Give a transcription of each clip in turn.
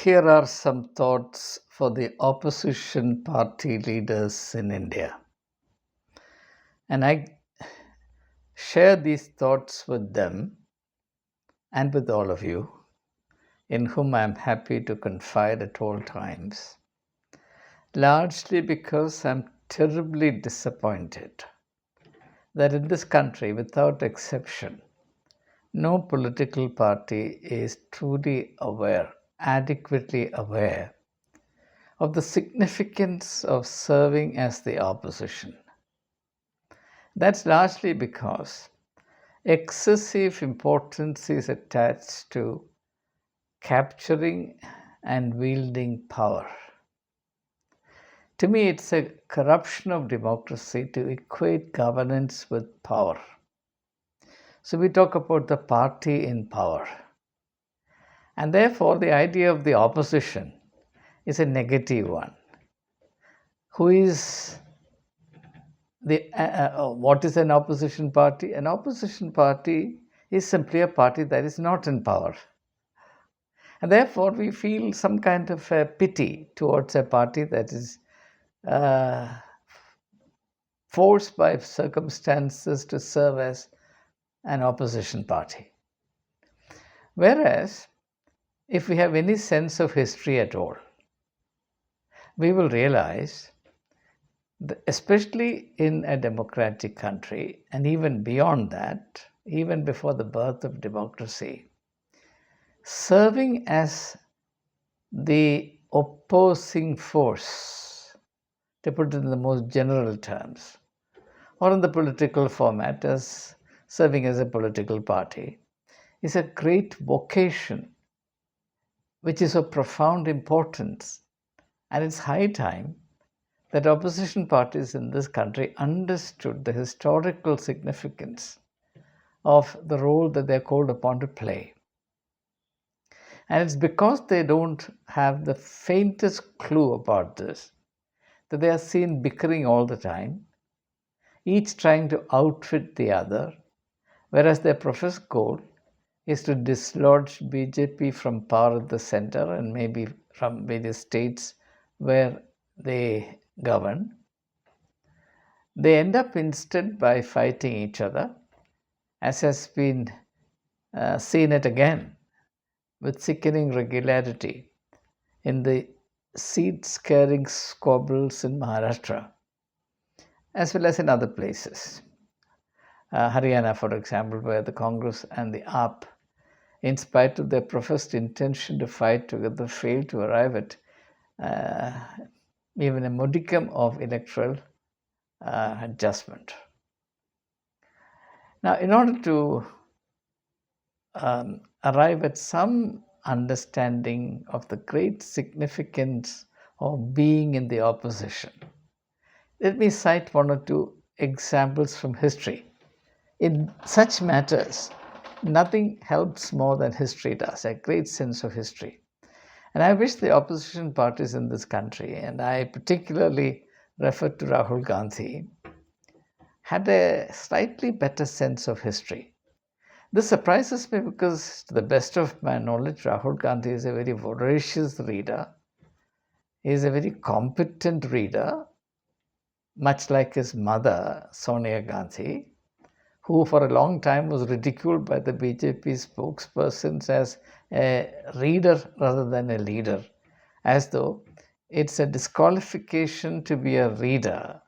Here are some thoughts for the opposition party leaders in India. And I share these thoughts with them and with all of you, in whom I am happy to confide at all times, largely because I'm terribly disappointed that in this country, without exception, no political party is truly aware, adequately aware of the significance of serving as the opposition. That's largely because excessive importance is attached to capturing and wielding power. To me, it's a corruption of democracy to equate governance with power. So we talk about the party in power. And therefore, the idea of the opposition is a negative one. Who is what is an opposition party? An opposition party is simply a party that is not in power. And therefore, we feel some kind of pity towards a party that is uh, forced by circumstances to serve as an opposition party. Whereas, if we have any sense of history at all, we will realize that especially in a democratic country, and even beyond that, even before the birth of democracy, serving as the opposing force, to put it in the most general terms, or in the political format as serving as a political party, is a great vocation which is of profound importance. And it's high time that opposition parties in this country understood the historical significance of the role that they're called upon to play. And it's because they don't have the faintest clue about this that they are seen bickering all the time, each trying to outwit the other, whereas their professed goal is to dislodge BJP from power at the center and maybe from various states where they govern. They end up instead by fighting each other, as has been seen it again with sickening regularity in the seat scaring squabbles in Maharashtra, as well as in other places. Haryana, for example, where the Congress and the AAP, in spite of their professed intention to fight together, failed to arrive at uh, even a modicum of electoral adjustment. Now, in order to arrive at some understanding of the great significance of being in the opposition, let me cite one or two examples from history. In such matters, nothing helps more than history does, a great sense of history. And I wish the opposition parties in this country, and I particularly refer to Rahul Gandhi, had a slightly better sense of history. This surprises me because, to the best of my knowledge, Rahul Gandhi is a very voracious reader. He is a very competent reader, much like his mother, Sonia Gandhi, who for a long time was ridiculed by the BJP spokespersons as a reader rather than a leader, as though it's a disqualification to be a reader,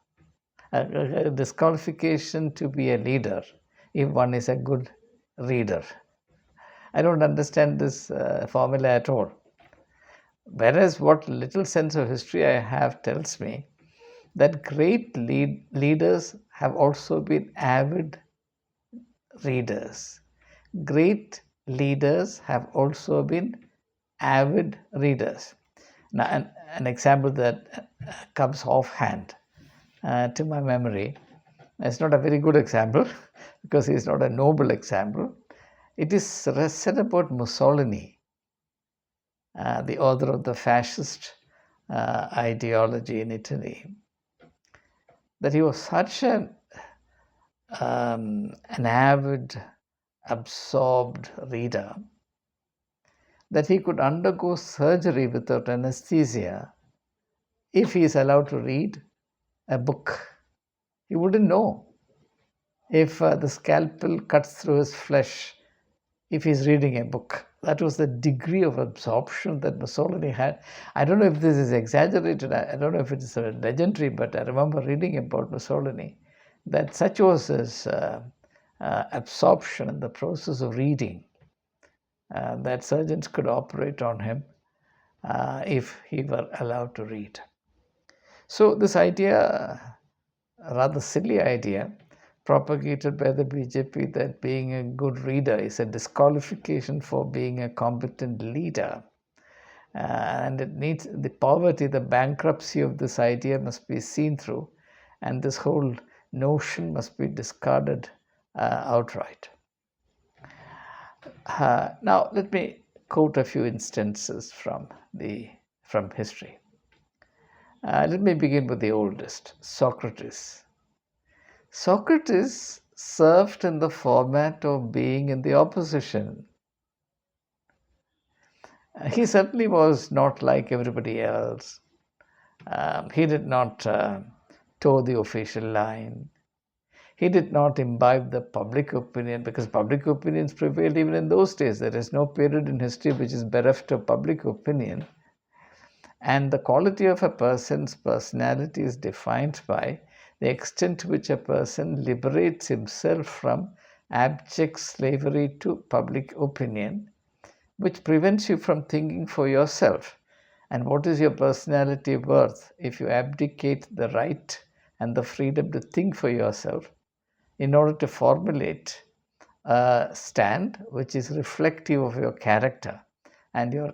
a disqualification to be a leader if one is a good reader. I don't understand this formula at all. Whereas, what little sense of history I have tells me that great leaders have also been avid readers. Great leaders have also been avid readers. Now, an example that comes offhand to my memory, it's not a very good example because it's not a noble example. It is said about Mussolini, the author of the fascist ideology in Italy, that he was such an avid, absorbed reader that he could undergo surgery without anesthesia if he is allowed to read a book. He wouldn't know if the scalpel cuts through his flesh if he's reading a book. That was the degree of absorption that Mussolini had. I don't know if this is exaggerated. I don't know if it's legendary, but I remember reading about Mussolini that such was his absorption in the process of reading that surgeons could operate on him if he were allowed to read. So, this idea, a rather silly idea, propagated by the BJP, that being a good reader is a disqualification for being a competent leader. And it needs the poverty, the bankruptcy of this idea must be seen through, and this whole notion must be discarded outright. Now, let me quote a few instances from history. Let me begin with the oldest, Socrates. Socrates served in the format of being in the opposition. He certainly was not like everybody else. He did not toe the official line. He did not imbibe the public opinion, because public opinions prevailed even in those days. There is no period in history which is bereft of public opinion. And the quality of a person's personality is defined by the extent to which a person liberates himself from abject slavery to public opinion, which prevents you from thinking for yourself. And what is your personality worth if you abdicate the right and the freedom to think for yourself in order to formulate a stand which is reflective of your character and your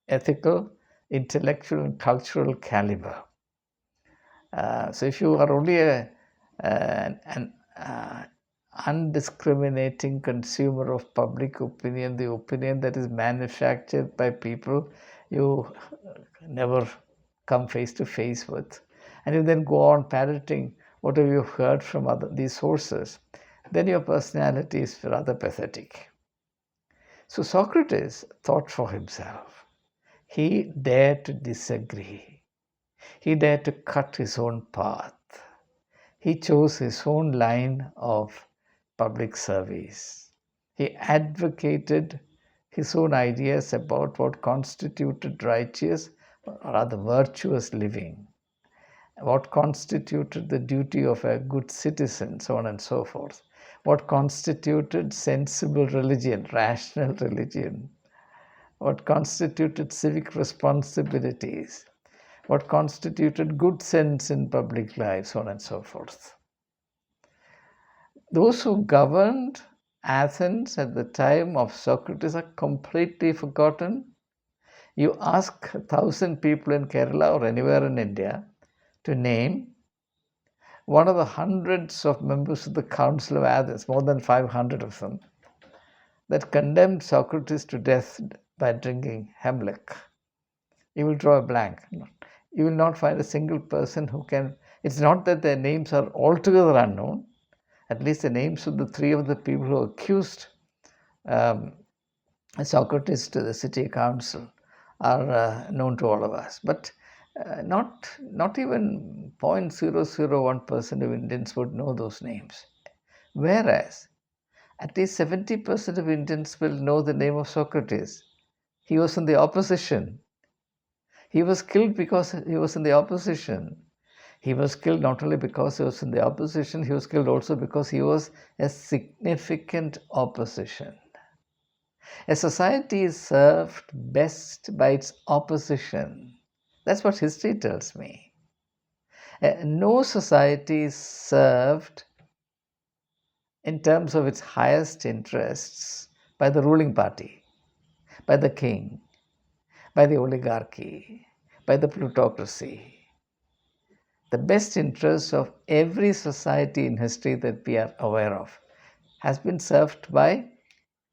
ethical, intellectual, and cultural caliber? So if you are only an undiscriminating consumer of public opinion, the opinion that is manufactured by people you never come face to face with, and you then go on parroting whatever you've heard from these sources, then your personality is rather pathetic. So Socrates thought for himself. He dared to disagree. He dared to cut his own path. He chose his own line of public service. He advocated his own ideas about what constituted righteous, or rather virtuous living, what constituted the duty of a good citizen, so on and so forth, what constituted sensible religion, rational religion, what constituted civic responsibilities, what constituted good sense in public life, so on and so forth. Those who governed Athens at the time of Socrates are completely forgotten. You ask 1,000 people in Kerala or anywhere in India to name one of the hundreds of members of the Council of Athens, more than 500 of them, that condemned Socrates to death by drinking hemlock. You will draw a blank. You will not find a single person who can. It's not that their names are altogether unknown. At least the names of the three of the people who accused Socrates to the city council are known to all of us. But not even 0.001% of Indians would know those names. Whereas at least 70% of Indians will know the name of Socrates. He was in the opposition. He was killed because he was in the opposition. He was killed not only because he was in the opposition, he was killed also because he was a significant opposition. A society is served best by its opposition. That's what history tells me. No society is served in terms of its highest interests by the ruling party, by the king, by the oligarchy, by the plutocracy. The best interests of every society in history that we are aware of has been served by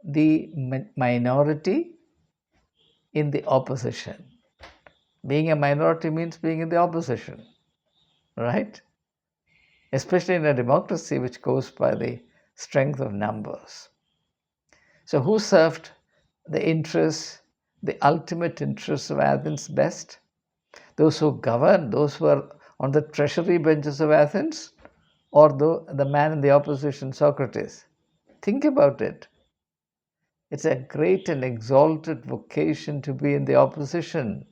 the minority in the opposition. Being a minority means being in the opposition, right? Especially in a democracy which goes by the strength of numbers. So who served the interests, the ultimate interests of Athens best? Those who govern, those who are on the treasury benches of Athens, or the man in the opposition, Socrates? Think about it. It's a great and exalted vocation to be in the opposition.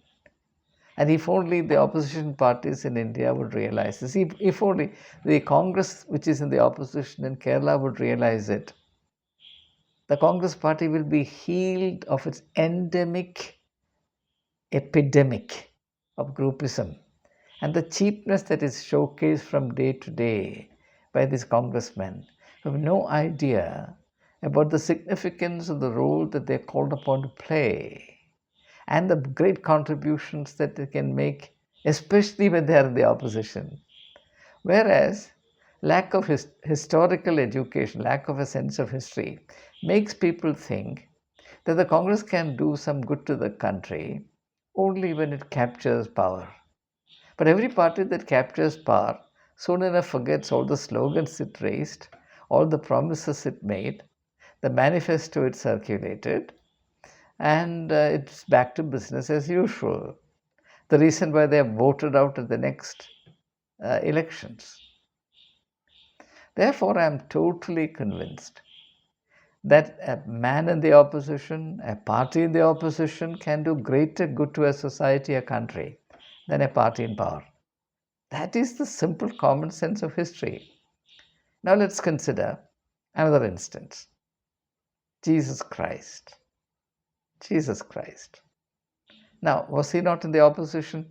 And if only the opposition parties in India would realize this, if only the Congress, which is in the opposition in Kerala, would realize it, the Congress party will be healed of its endemic epidemic of groupism and the cheapness that is showcased from day to day by these congressmen who have no idea about the significance of the role that they're called upon to play and the great contributions that they can make, especially when they are in the opposition. Whereas lack of historical education, lack of a sense of history, makes people think that the Congress can do some good to the country only when it captures power. But every party that captures power soon enough forgets all the slogans it raised, all the promises it made, the manifesto it circulated, and it's back to business as usual. The reason why they are voted out at the next elections. Therefore, I am totally convinced that a man in the opposition, a party in the opposition can do greater good to a society, a country, than a party in power. That is the simple common sense of history. Now let's consider another instance. Jesus Christ. Jesus Christ. Now, was he not in the opposition?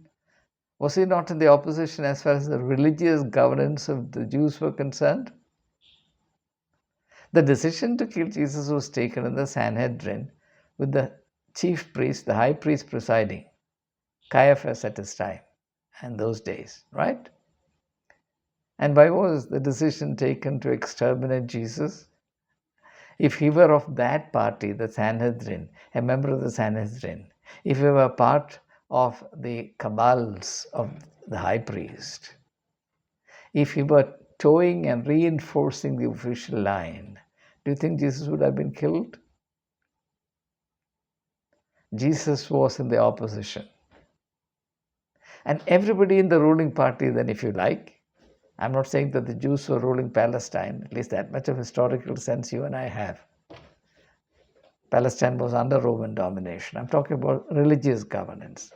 Was he not in the opposition as far as the religious governance of the Jews were concerned? The decision to kill Jesus was taken in the Sanhedrin with the chief priest, the high priest presiding, Caiaphas at his time and those days, right? And why was the decision taken to exterminate Jesus? If he were of that party, the Sanhedrin, a member of the Sanhedrin, if he were part of the cabals of the high priest, if he were towing and reinforcing the official line, do you think Jesus would have been killed? Jesus was in the opposition. And everybody in the ruling party, then, if you like, I'm not saying that the Jews were ruling Palestine, at least that much of historical sense you and I have. Palestine was under Roman domination. I'm talking about religious governance.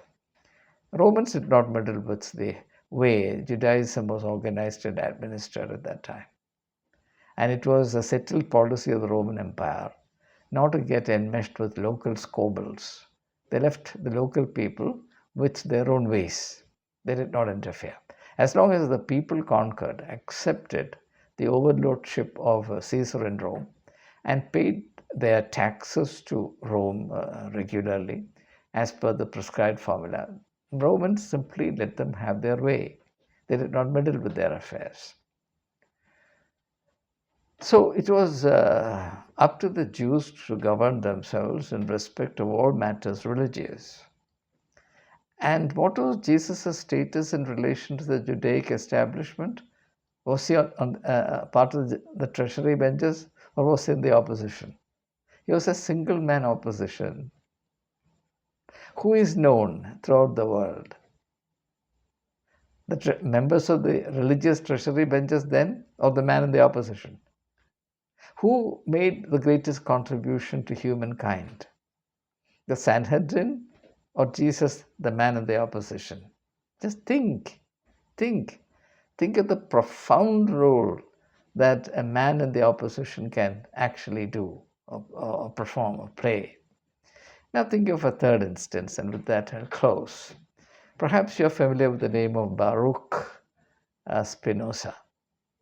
Romans did not meddle with the way Judaism was organized and administered at that time. And it was a settled policy of the Roman Empire not to get enmeshed with local squabbles. They left the local people with their own ways. They did not interfere. As long as the people conquered, accepted the overlordship of Caesar in Rome, and paid their taxes to Rome regularly as per the prescribed formula, Romans simply let them have their way. They did not meddle with their affairs. So it was up to the Jews to govern themselves in respect of all matters religious. And what was Jesus' status in relation to the Judaic establishment? Was he on part of the treasury benches, or was he in the opposition? He was a single man opposition. Who is known throughout the world? The members of the religious treasury benches then, or the man in the opposition? Who made the greatest contribution to humankind? The Sanhedrin or Jesus, the man in the opposition? Just think of the profound role that a man in the opposition can actually do or perform or play. Now think of a third instance, and with that I'll close. Perhaps you're familiar with the name of Baruch Spinoza.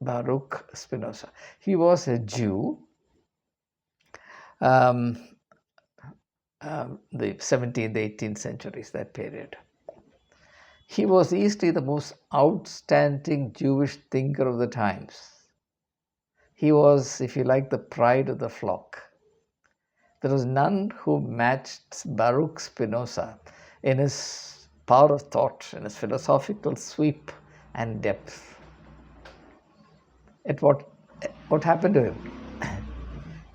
Baruch Spinoza. He was a Jew, the 17th, 18th centuries, that period. He was easily the most outstanding Jewish thinker of the times. He was, if you like, the pride of the flock. There was none who matched Baruch Spinoza in his power of thought, in his philosophical sweep and depth. What happened to him?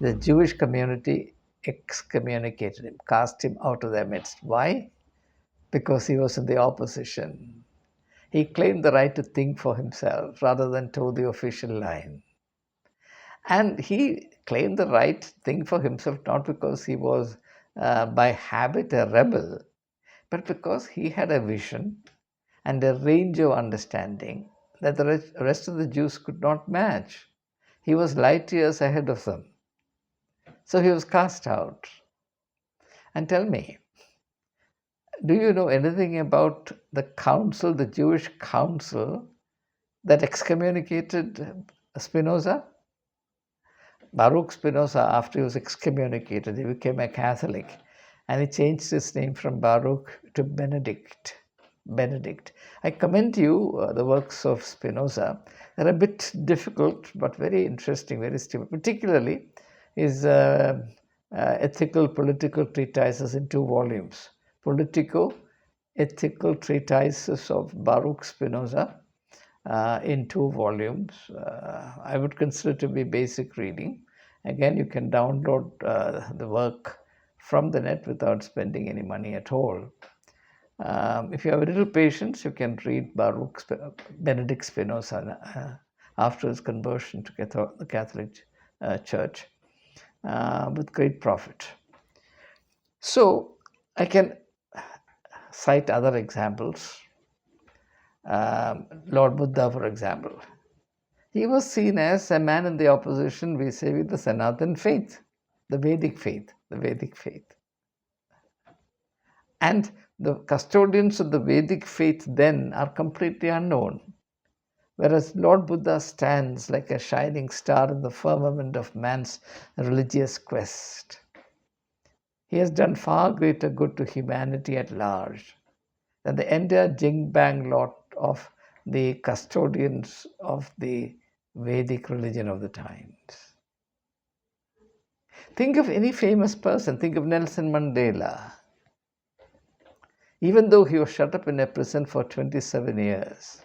The Jewish community excommunicated him, cast him out of their midst. Why? Because he was in the opposition. He claimed the right to think for himself rather than toe the official line. And he claimed the right thing for himself not because he was by habit a rebel, but because he had a vision and a range of understanding that the rest of the Jews could not match. He was light years ahead of them. So he was cast out. And tell me, do you know anything about the council, the Jewish council that excommunicated Spinoza? Baruch Spinoza, after he was excommunicated, he became a Catholic and he changed his name from Baruch to Benedict. Benedict. I commend you the works of Spinoza. They're a bit difficult but very interesting, very stupid, particularly his ethical political treatises in 2 volumes. Politico ethical treatises of Baruch Spinoza in 2 volumes. I would consider to be basic reading. Again, you can download the work from the net without spending any money at all. If you have a little patience, you can read Benedict Spinoza after his conversion to the Catholic Church with great profit. So I can cite other examples. Lord Buddha, for example. He was seen as a man in the opposition vis-a-vis the Sanatan faith, the Vedic faith, And the custodians of the Vedic faith then are completely unknown, whereas Lord Buddha stands like a shining star in the firmament of man's religious quest. He has done far greater good to humanity at large than the entire jing-bang lot of the custodians of the Vedic religion of the times. Think of any famous person. Think of Nelson Mandela. Even though he was shut up in a prison for 27 years,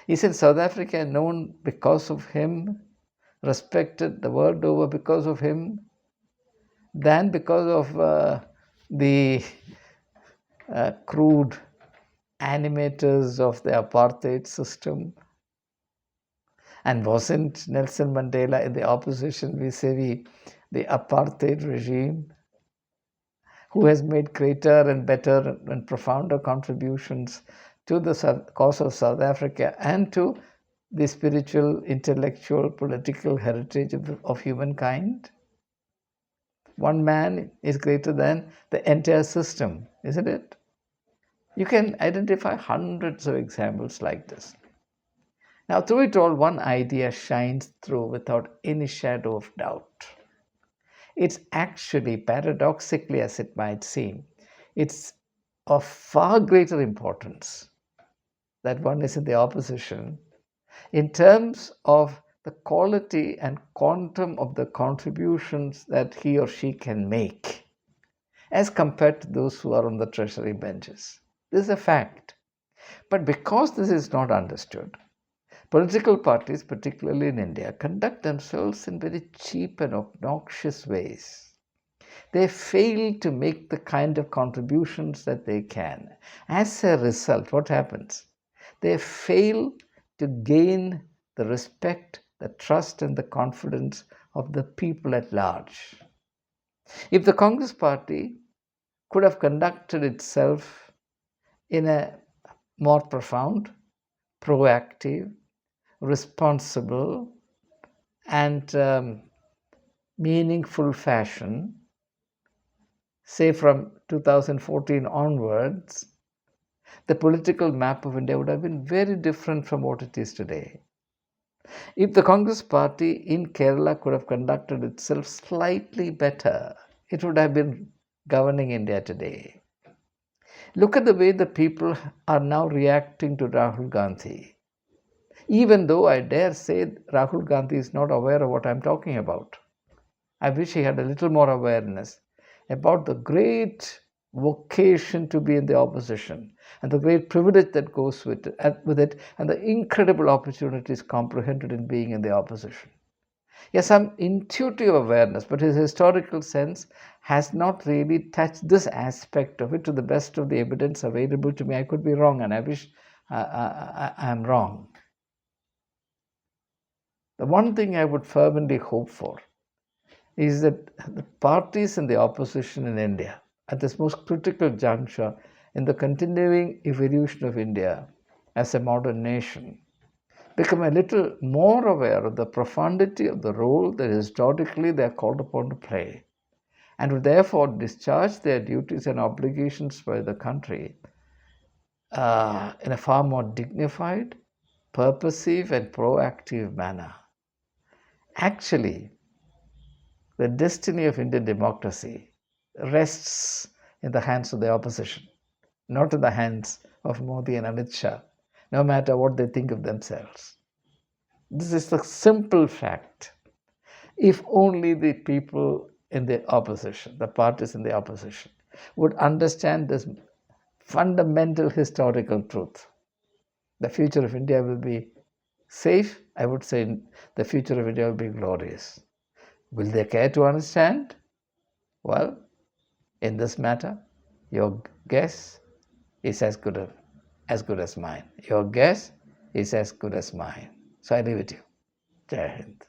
he's in South Africa, known because of him, respected the world over because of him, than because of the crude animators of the apartheid system. And wasn't Nelson Mandela in the opposition vis-a-vis the apartheid regime, who has made greater and better and profounder contributions to the cause of South Africa and to the spiritual, intellectual, political heritage of humankind? One man is greater than the entire system, isn't it? You can identify hundreds of examples like this. Now, through it all, one idea shines through without any shadow of doubt. It's actually, paradoxically as it might seem, it's of far greater importance that one is in the opposition in terms of the quality and quantum of the contributions that he or she can make as compared to those who are on the treasury benches. This is a fact. But because this is not understood, political parties, particularly in India, conduct themselves in very cheap and obnoxious ways. They fail to make the kind of contributions that they can. As a result, what happens? They fail to gain the respect, the trust, and the confidence of the people at large. If the Congress party could have conducted itself in a more profound, proactive, responsible, and meaningful fashion, say from 2014 onwards, the political map of India would have been very different from what it is today. If the Congress party in Kerala could have conducted itself slightly better, it would have been governing India today. Look at the way the people are now reacting to Rahul Gandhi. Even though I dare say Rahul Gandhi is not aware of what I'm talking about. I wish he had a little more awareness about the great vocation to be in the opposition and the great privilege that goes with it and the incredible opportunities comprehended in being in the opposition. Yes, some intuitive awareness, but his historical sense has not really touched this aspect of it to the best of the evidence available to me. I could be wrong, and I wish I'm wrong. The one thing I would fervently hope for is that the parties in the opposition in India, at this most critical juncture in the continuing evolution of India as a modern nation, become a little more aware of the profundity of the role that historically they are called upon to play, and would therefore discharge their duties and obligations by the country in a far more dignified, purposive, and proactive manner. Actually, the destiny of Indian democracy rests in the hands of the opposition, not in the hands of Modi and Amit Shah, no matter what they think of themselves. This is the simple fact. If only the people in the opposition, the parties in the opposition, would understand this fundamental historical truth, the future of India will be safe. I would say the future of India will be glorious. Will they care to understand? Well, in this matter, your guess is as good as mine. Your guess is as good as mine. So I leave it to you. Jai Hind.